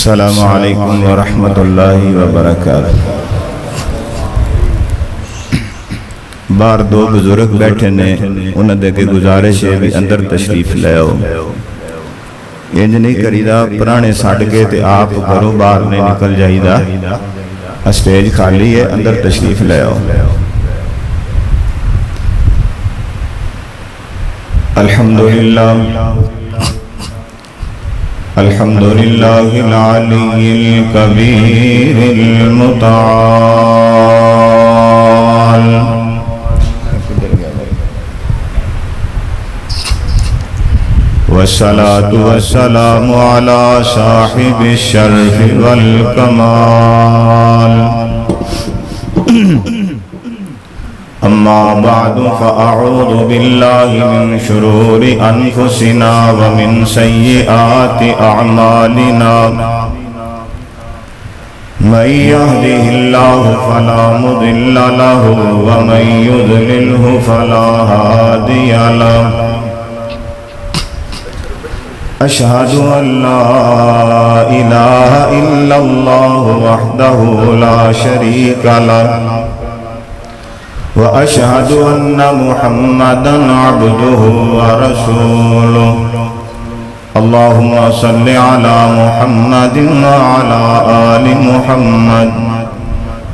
السلام علیکم ورحمۃ اللہ وبرکاتہ۔ باہر دو بزرگ بیٹھے نے، انہوں نے کہ گزارش ہے بھی اندر تشریف لے آؤ۔ انج نہیں کریدا پرانے ساڑھ کے تے آپ گھروں باہر نہیں نکل جائیدا، اسٹیج خالی ہے، اندر تشریف لے آؤ۔ الحمدللہ الحمدللہ العلی الکبیر المتعال، والصلاة والسلام على صاحب الشرف والکمال، اما بعد فاعوذ باللہ من شرور انفسنا ومن سیئات اعمالنا، من يهده الله فلا مضل له ومن يضلله فلا هادي له، اشهد ان لا اله الا الله وحده لا شريك له، وأشهد أن محمدًا عبده ورسوله، اللهم صل على محمد وعلى آل محمد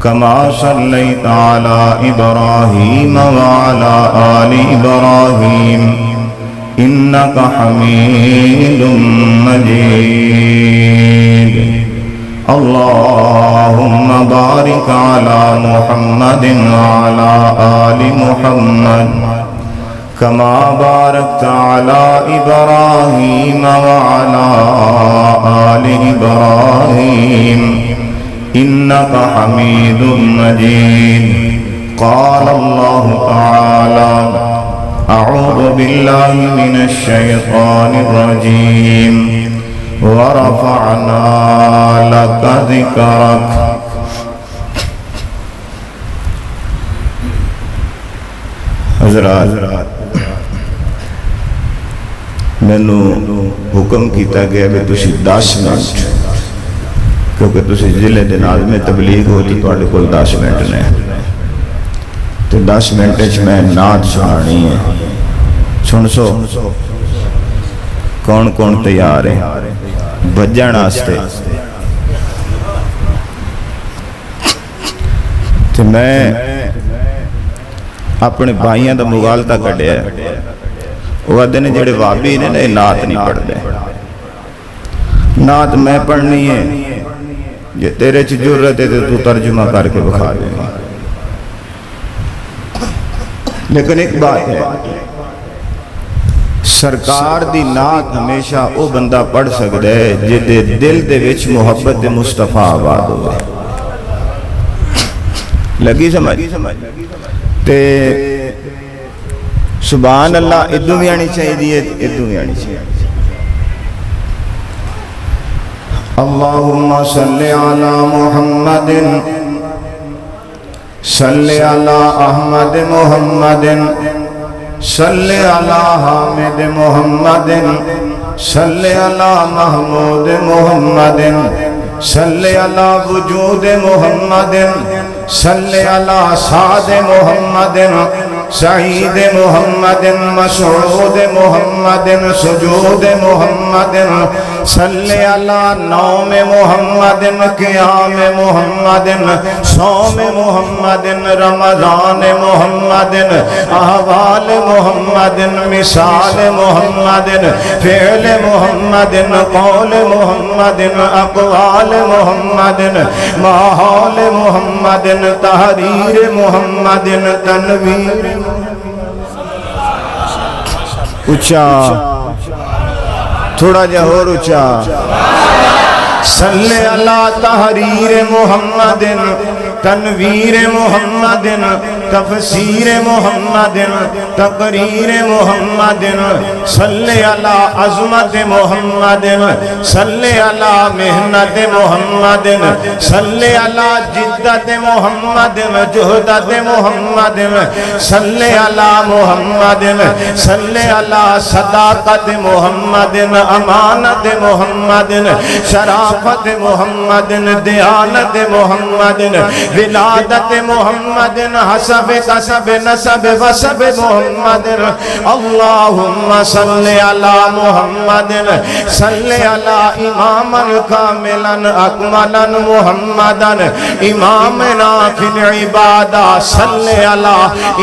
كما صليت على إبراهيم وعلى آل إبراهيم إنك حميد مجيد، اللهم بارك على محمد وعلى آل محمد كما باركت على إبراهيم وعلى آل إبراهيم إنك حميد مجيد، قال الله تعالى أعوذ بالله من الشيطان الرجيم، ورفعنا لك ذكرك۔ حضرات، مینوں حکم کیتا گیا کہ تسی 10 منٹ، کیونکہ تسی ضلع دے ناظم تبلیغ ہو تو تواڈے کول 10 منٹ نے، تو 10 منٹ وچ میں نعت سنانی ہے۔ سن سو کون کون تیار ہے بجن واسطے؟ تو میں اپنے بھائیاں دا مغالطہ کڈیا ہے، وہ آدھے نے جڑے وابی نے نعت نہیں پڑھتے، نعت میں پڑھنی ہے، جے تیرے چ جرت ہے تو ترجمہ کر کے بخا دے۔ لیکن ایک بات ہے، سرکار دی نعت ہمیشہ او بندہ پڑھ سکتا ہے جدے دل دے وچ محبت مصطفیٰ آباد ہوئے۔ لگی سمجھ؟ تے سبحان اللہ ادھو بھی آنی چاہیے، ادھو بھی آنی چاہیے۔ اللہم صلی علی محمد صلی علی احمد محمد صلی علی حامد محمد صلی علی محمود محمد صلی علی وجود محمد صلی علی سعد محمد سعید محمد مسعود محمد سجود محمد صلی علی نوم محمد قیام محمد صوم محمد رمضان محمد احوال محمد مثال محمد فعل محمد قول محمد اقوال محمد ماحول محمد تحریر محمد تنویر اچھا تھوڑا جا اور اچھا صلی اللہ تحریر محمد تنویر محمد تفسیر محمد تقریر محمد صلی علی عظمت محمد صلی علی محنت محمد صلی علی جدت محمد جہدت محمد صلی علی محمد صلی علی صداقت محمد امانت محمد شرافت محمد دیانت محمد ولادت محمد حسب قصب نسب وسب محمد اللہم صلی علی محمد صلی علی اماما کاملا اکملا محمدا امامنا فی العبادہ صلی علی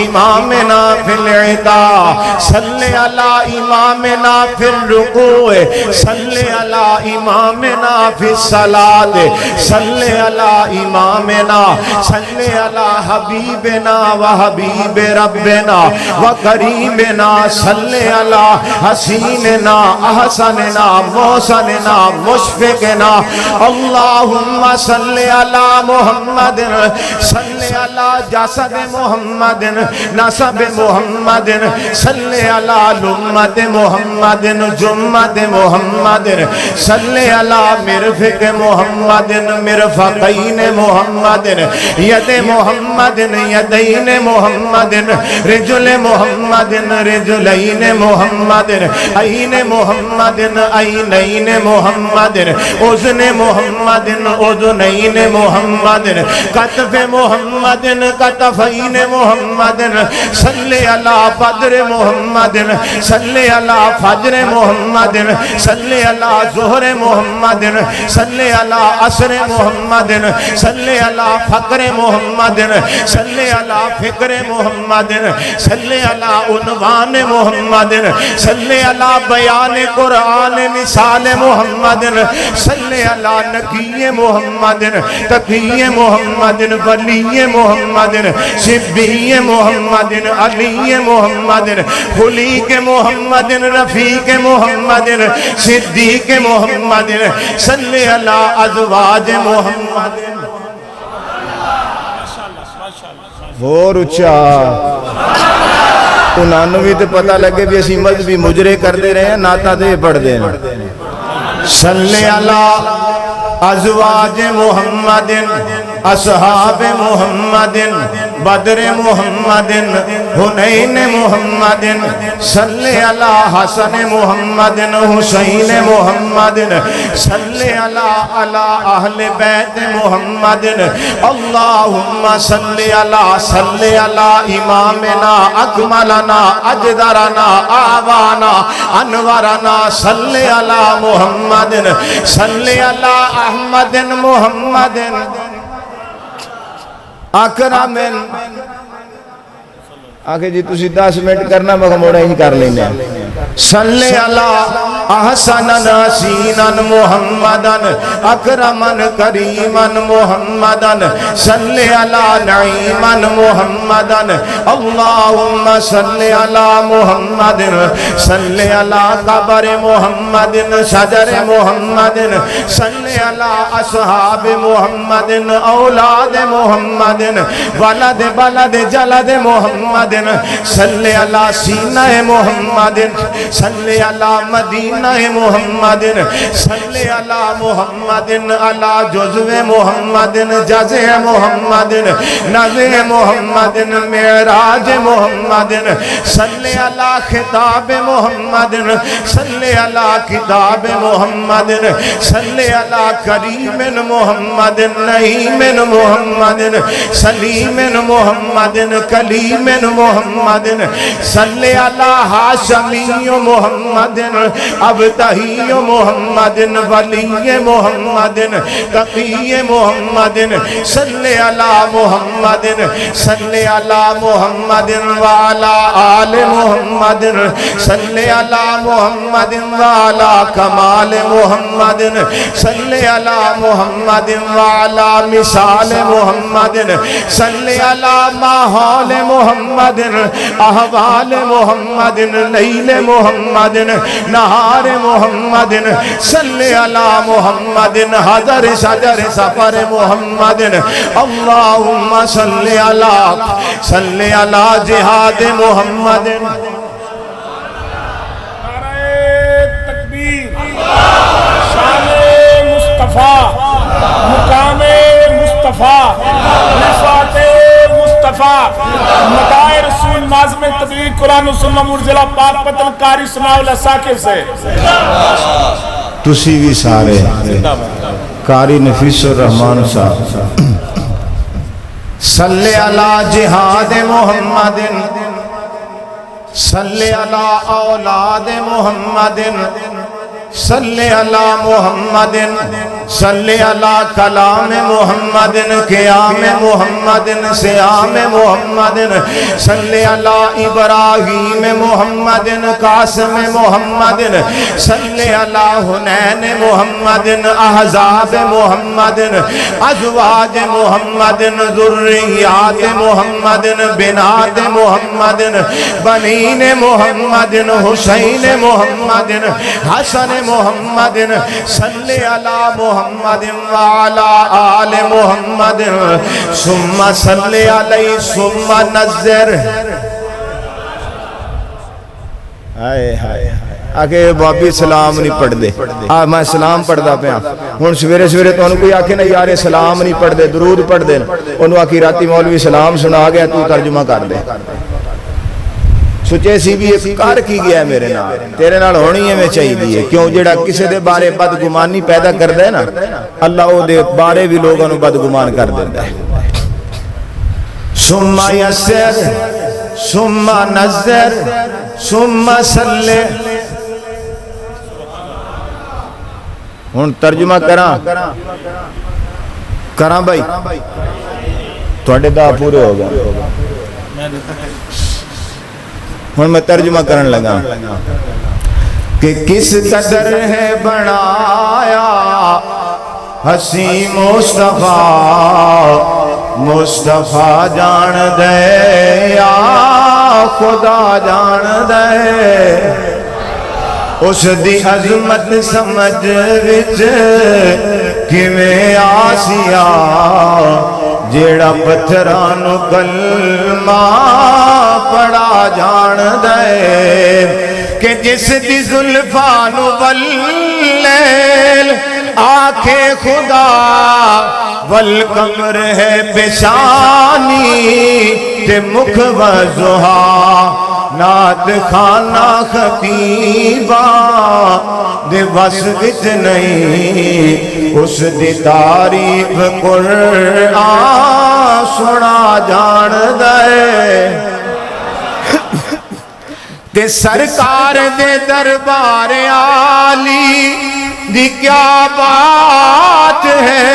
امامنا فی العدا صلی علی امامنا فی الرکوع صلی علی امامنا فی الصلاة صلی علی امامنا صلی علی حبیبنا و حبیب ربنا و قریبنا صلی علی حسیننا احسننا محسننا مشفقنا اللہم صلی علی محمد صلی علی جسد محمد نسب محمد صلی علی لمت محمد جمت محمد صلی علی مرفق محمد مرفقین محمد ید محمد یدین محمد رجل محمد رجلین محمد عین محمد عینین محمد اذن محمد اذنین محمد کتف محمد کتفین محمد صلی علی بدر محمد صلی علی فجر محمد صلی علی ظہر محمد صلی علی عصر محمد صلی علی فقر محمد صلی علی فکر محمد صلی علی عنوان محمد صلی علی بیان قرآن مثال محمد صلی علی نقی محمد تقی محمد ولی محمد شبی محمد علی محمد خلیق محمد رفیق محمد صدیق محمد صلی علی ازواج محمد اور اچھا انہوں بھی تو پتہ لگے بھی اسی مذہبی مجرے کر دے رہے ہیں ناتا دے پڑھ دے صلی علی ازواج محمد اصحاب محمد بدر محمد حنین محمد صلی علی حسن محمد حسین محمد صلی علی اہل بیت محمد اللہم صلی علی امامنا اکملنا اجدرنا آوانا انورنا صلی علی محمد صلی علی احمد محمد اکرمن آنکھیں جی تُسی 10 منٹ کرنا مگر موڑا ہی کر لینے صلی علی احسن ناسینا محمدا اکرما کریما محمدا صلی علی نعیما محمدا اللہم صلی علی محمد صلی علی قبر محمد شجر محمد صلی علی اصحاب محمد اولاد محمد ولد بلد جلد محمد صلی علی سینہ محمد صلی علی مدینہ محمد صلی علی محمد علی جزو محمد جزع محمد نزع محمد معراج محمد صلی علی خطاب محمد صلی علی کتاب محمد صلی علی کریم محمد نعیم محمد سلیم محمد کلیم محمد صلی علی ہاشمی محمد ابتہی محمد ولی محمد تقی محمد صلی علی محمد صلی علی محمد وعلا آل محمد صلی علی محمد وعلا کمال محمد صلی علی محمد وعلا مثال محمد صلی علی ماحول محمد احوال محمد لیل محمد محمد نہار محمد صلی علی محمد حضر شجر سفر محمد اللہم صلی علی جہاد محمد شان مصطفیٰ مقام مصطفیٰ نفات مصطفیٰ مدائے رسول ناظم تبلیغ قرآن و سنہ مرزلہ پاک پتن کاری سماع اللہ ساکر سے تسی بھی سارے قاری نفیس الرحمن صاحب صلی علی جہاد محمد صلی علی اولاد محمد صلی علی محمد صلی علی کلام محمد قیام محمد سیام محمد صلی علی ابراہیم محمد قاسم محمد صلی علی حنین محمد احزاب محمد ازواج محمد ذریات محمد بنات محمد بنین محمد حسین محمد حسن محمد صلی علی محمد وعلا آل محمد ثم صلی علیہ ثم نظر آکے بابی سلام نہیں پڑھ دے میں سلام پڑھ دا پہ ہوں سویرے سویرے تو انہوں کوئی آکے نا یار سلام نہیں پڑھ دے درود پڑھ دے انہوں آکی راتی مولوی سلام سنا گیا تو ترجمہ کر دے سوچے سی بھی کار کی گیا ہے میرے نال تیرے نال ہونی ہے میں چاہی دی ہے کیوں جڑا کسے دے بارے بدگمانی پیدا کر دے نا اللہ او دے بارے بھی لوگوں نے بدگمان کر دے ثم یسر ثم نظر ثم صلی ہون ترجمہ کراں بھائی توڑے دا پورے ہو گئے ہوں میں ترجمہ کرن لگا کہ کس قدر ہے بنایا حسین مصطفیٰ جان دے یا خدا جان دے اس دی عظمت سمجھ وچ کیویں آسیا جیڑا پتھرانو کلمہ پڑا جان دے کہ جس دی زلفانو واللیل آنکھیں خدا والقمر ہے بشانی تے مکھ وزہا نات خانہ خطیبہ دے بس وچ نہیں اس دی تعریف قرآن سنا جان دے تے سرکار دے دربار عالی دی کیا بات ہے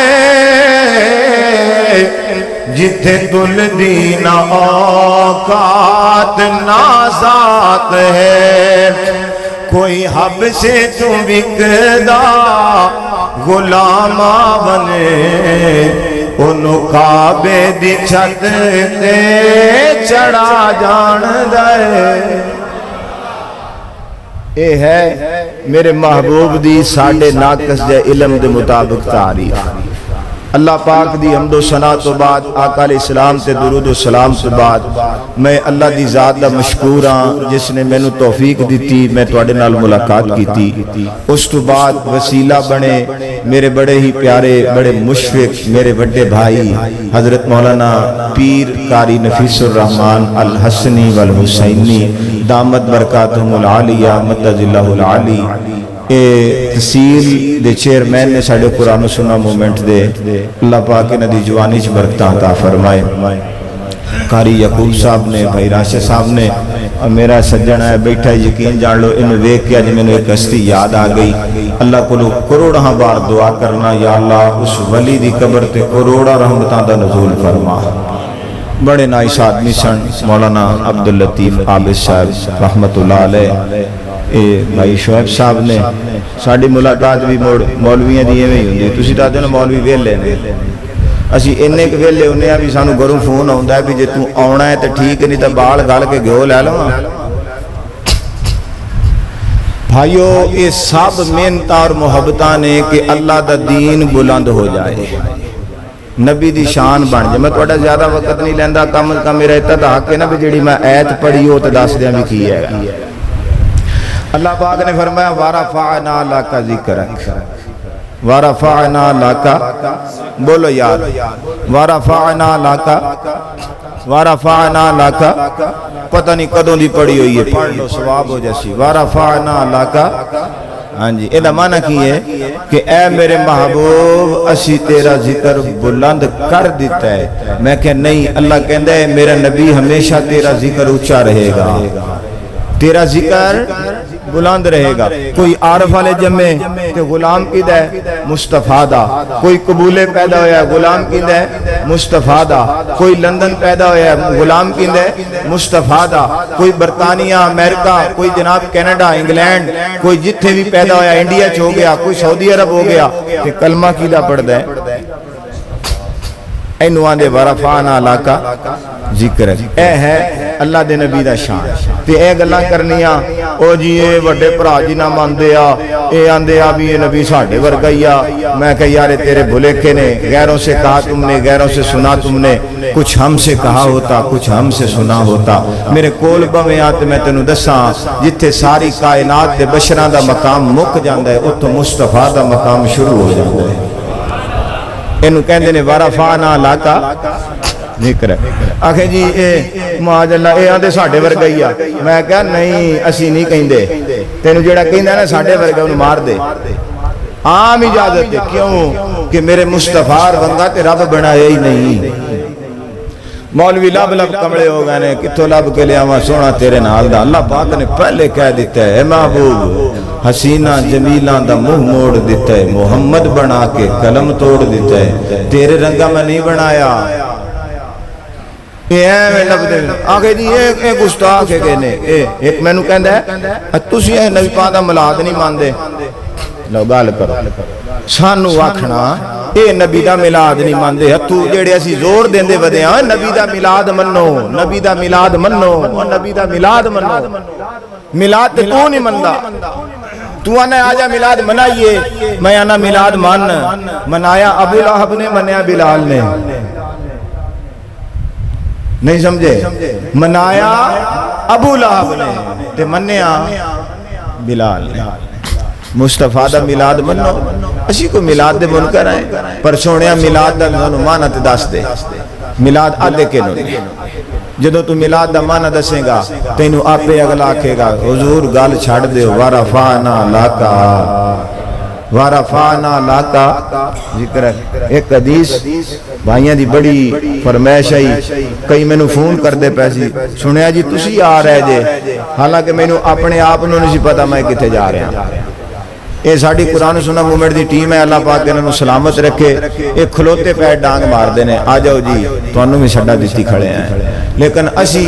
جتھے تل دین اوقات نازات ہے کوئی حب سے تو بکدا غلام بنے انہوں کعبے دی چھت تے چڑھا جان دے اے ہے میرے محبوب دی ساڑھے ناقص جے علم دے مطابق تعریف اللہ پاک دی حمد و ثنا تو بعد آقا علیہ السلام تے درود و سلام تو بعد میں اللہ دی ذات دا مشکور ہاں جس نے میں نو توفیق دیتی میں توڑے نال ملاقات کی تھی اس تو بعد وسیلہ بنے میرے بڑے ہی پیارے بڑے مشفق میرے بڑے بھائی حضرت مولانا پیر قاری نفیس الرحمن الحسنی والحسینی دامت برکاتہم العالیہ مدد اللہ العالی تحصیل دے چیئرمین نے ساڑھے قرآن و سنہ مومنٹ دے اللہ پاک نے دی جوانی چھ برکتہ عطا فرمائے قاری یعقوب صاحب نے بھائی راشد صاحب نے اور میرا سجن ہے بیٹھا یقین جان لو انہوں دیکھ کے آج میں نے ایک ہستی یاد آ گئی اللہ کو کروڑاں بار دعا کرنا یا اللہ اس ولی دی قبر تے کروڑا رحمتاں دا نزول فرما بڑے نائس آدمی سن مولانا عبداللطیف عابد صاحب رحمت اللہ علیہ بھائی شعیب صاحب نے ساڑھی ملاقات بھی مولویاں دیئے میں ہی ہوندی تسی تا دینا مولوی ویلے نے اسی انہیں کے ویلے انہیں بھی سانو گھروں فون ہوندہ ہے بھی جے تم آونا ہے تو ٹھیک نہیں تو بال گال کے گھو لے لوں بھائیو یہ سب محنت اور محبت نے کہ اللہ دا دین بلند ہو جائے، نبی دی شان بن جائے۔ میں تھوڑا زیادہ وقت نہیں لیندہ، کم از کم میرا اتنا حق ہے نا بھی جڑی میں ایت پڑھی ہو تو دس دیا بھی کی ہے۔ اللہ پاک نے فرمایا وَرَفَعْنَا لَكَ ذِكْرَكَ، وَرَفَعْنَا لَكَ، بولو یار، وَرَفَعْنَا لَكَ، وَرَفَعْنَا لَكَ، پتہ نہیں کدوں دی پڑھی ہوئی ہے، پڑھ لو ثواب ہو جیسی۔ وَرَفَعْنَا لَكَ، ہاں جی، یہ معنی کی ہے کہ اے میرے محبوب اسی تیرا ذکر بلند کر دیتا ہے۔ میں کہ نہیں، اللہ کہندہ ہے میرا نبی ہمیشہ تیرا ذکر اونچا رہے گا، تیرا ذکر بلند رہے گا۔ کوئی عارف والے جمعے کہ غلام کی دے مصطفیٰ دا، کوئی قبولے پیدا ہویا غلام کی دے مصطفیٰ دا، کوئی لندن پیدا ہویا غلام کی دے مصطفیٰ دا، کوئی برطانیہ امریکہ، کوئی جناب کینیڈا انگلینڈ، کوئی جتھے بھی پیدا ہویا انڈیا چ ہو گیا، کوئی سعودی عرب ہو گیا، کہ کلمہ کی دا پڑھ دے اینوان دے ورفعنا لکا ذکر۔ اے ہے اللہ دے نبی دا شان تے اے گلاں کرنیاں او جی اے وڈے بھرا جی نہ ماندے آ، اے آندے آ بھی یہ نبی ساڈے ورگا ہی آ۔ میں کہ یار تیرے بھلیکھے نے، غیروں سے کہا تم نے، غیروں سے سنا تم نے، کچھ ہم سے کہا ہوتا، کچھ ہم سے سنا ہوتا۔ میرے کول بویں آ تے میں تینوں دساں جتھے ساری کائنات دے بشراں دا مقام مک جاندا ہے اوتھوں مصطفیٰ دا مقام شروع ہو جاندا ہے۔ انہوں کہندے نے ورفعنا لکا ذکر۔ آکھے جی اے معاذ اللہ اے آندے ساڈے ورگا ہی آ۔ میں کہا نہیں اسی نہیں کہندے، تینوں جیڑا کہندا نا ساڈے ورگا انہوں مار دے۔ عام اجازت ہے، کیوں کہ میرے مصطفیٰ ونگا تے رب بنایا ہی نہیں۔ مولوی لب لب کمڑے ہو گئے نے، کتھوں لب کے لے آواں سونا تیرے نال دا۔ اللہ پاک نے پہلے کہہ دیتا ہے اے محبوب حسینہ جمیلہ دا منہ موڑ دیتا ہے، محمد بنا کے قلم توڑ دیتا ہے، تیرے رنگا میں نہیں بنایا۔ میں لب دے آگے جی اے گستاخ ہے کہنے ایک میں نو کہندہ ہے تُسی اے نبی پاک دا ملاد نہیں ماندے، لو گال کرو سانو آکھنا اے نبی دا ملاد نہیں ماندے، تو جیڑے اسی زور دیندے ودے ہاں نبی دا ملاد منو، نبی دا ملاد منو، نبی دا ملاد منو۔ ملاد تے تو نہیں مندہ، تو آنا آجا ملاد منائیے، میں آنا ملاد منایا ابو لہب نے، منایا بلال نے، نہیں سمجھے؟ منایا ابو لہب نے تے منیا بلال نے۔ مصطفیٰ دا ملاد منو، اسی کو ملاد دے منکر آئے پر سونیا ملاد دا معنی تے دس دے، ملاد آدھے کے نو جدو تو ملاد دا معنی دسیں گا تینو آپے اگلا آکھے گا حضور گال چھاڑ دے ورفعنا لکا، ورفعنا لکا ذکر۔ ایک حدیث بھائیاں دی بڑی فرمائش آئی، کئی میں نو فون کر دے پیسی سنیا جی تسی آ رہے جے، حالانکہ میں نو اپنے آپ نو نہیں پتا میں کتے جا رہے ہیں۔ اے ساڑی قرآن سننا مومنٹ دی ٹیم ہے، اللہ پاک انہوں سلامت رکھے۔ ایک کھلوتے پہ ڈانگ مار دینے آ جاؤ جی تو انہوں میں سڑا دیتی کھڑے ہیں، لیکن اسی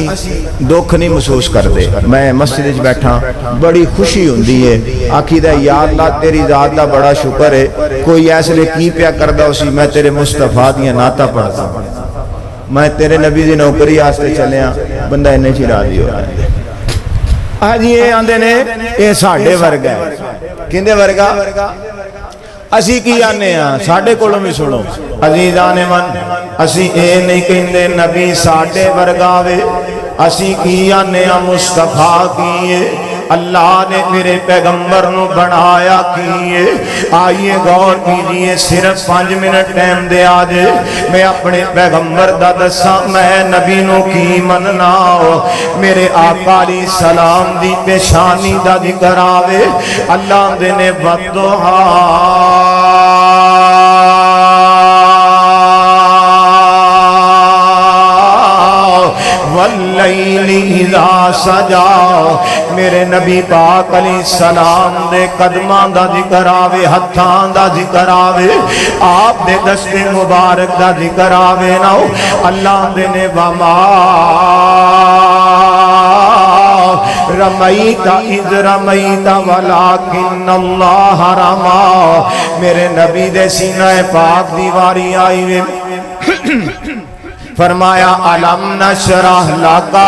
دکھ نہیں محسوس کر دے۔ میں مسجد وچ بیٹھا بڑی خوشی ہوندی ہے، آکھیدہ یا اللہ تیری ذات دا بڑا شکر ہے، کوئی ایسے لئے کی پیا کردہ اسی میں تیرے مصطفیٰ دیا ناتا پڑھتا میں تیرے نبی دی نوکری آستے چلے ہیں، بندہ انہیں چی راضی ہو رہا ہے۔ آج یہ آندے نے اے ساڑھے ورگا ہے، کندے ورگا؟ اسی کی آنے ہیں ساڑھے کولوں میں سنو عزیزان من، اسی اے نہیں کہندے نبی ساڑھے ورگاوے، اسی کی آنے ہیں مصطفیٰ کیے، اللہ نے میرے پیغمبر نو بنایا کیے۔ آئیے غور کیجئے، صرف 5 منٹ ٹائم دے آجے، میں اپنے پیغمبر دا دساں میں نبی نو کی منناؤ، میرے آقا علیہ السلام دی پیشانی دا ذکر آوے، اللہ دے نے بدوہا واللیل اذا سجا، میرے نبی پاک علیہ السلام دے قدمان دا ذکر آوے، ہتھان دا ذکر آوے، آپ دے دست مبارک دا ذکر آوے ناؤ، اللہ دے نے وما رمیت اذ رمیت ولیکن اللہ رما، میرے نبی دے سینہ پاک دیواری آئی وے، فرمایا علم نشرح لکا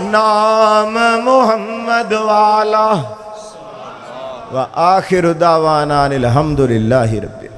نام محمد والا وآخر دعوانا الحمدللہ رب